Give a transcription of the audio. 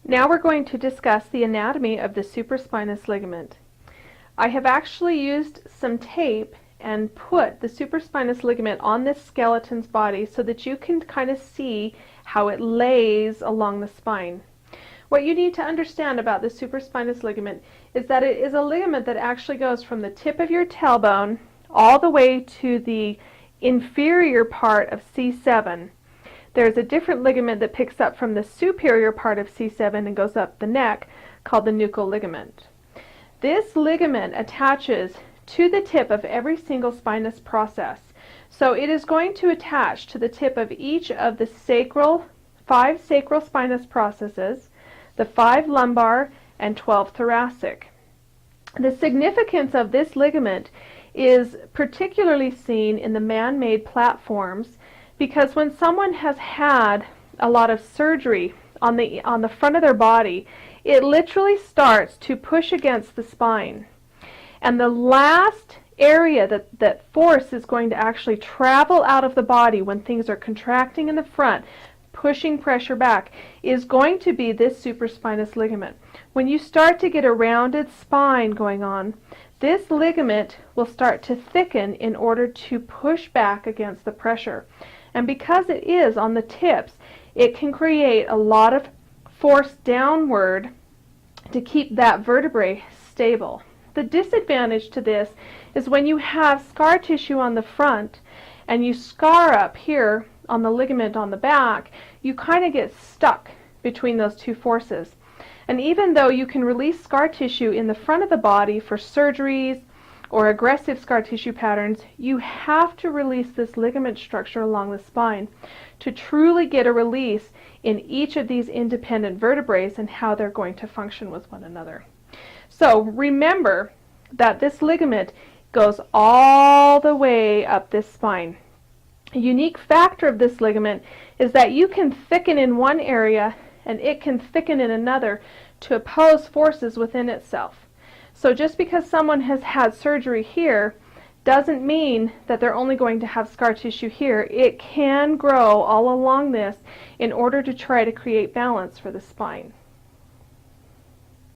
Now we're going to discuss the anatomy of the supraspinous ligament. I have actually used some tape and put the supraspinous ligament on this skeleton's body so that you can kind of see how it lays along the spine. What you need to understand about the supraspinous ligament is that it is a ligament that actually goes from the tip of your tailbone all the way to the inferior part of C7. There's a different ligament that picks up from the superior part of C7 and goes up the neck called the nuchal ligament. This ligament attaches to the tip of every single spinous process. So it is going to attach to the tip of each of the five sacral spinous processes, the 5 lumbar, and 12 thoracic. The significance of this ligament is particularly seen in the man-made platforms, because when someone has had a lot of surgery on the front of their body, it literally starts to push against the spine. And the last area that force is going to actually travel out of the body when things are contracting in the front, pushing pressure back, is going to be this supraspinous ligament. When you start to get a rounded spine going on, this ligament will start to thicken in order to push back against the pressure. And because it is on the tips, it can create a lot of force downward to keep that vertebrae stable. The disadvantage to this is when you have scar tissue on the front and you scar up here on the ligament on the back, you kind of get stuck between those two forces. And even though you can release scar tissue in the front of the body for surgeries or aggressive scar tissue patterns, you have to release this ligament structure along the spine to truly get a release in each of these independent vertebrae and how they're going to function with one another. So remember that this ligament goes all the way up this spine. A unique factor of this ligament is that you can thicken in one area and it can thicken in another to oppose forces within itself. So just because someone has had surgery here doesn't mean that they're only going to have scar tissue here. It can grow all along this in order to try to create balance for the spine.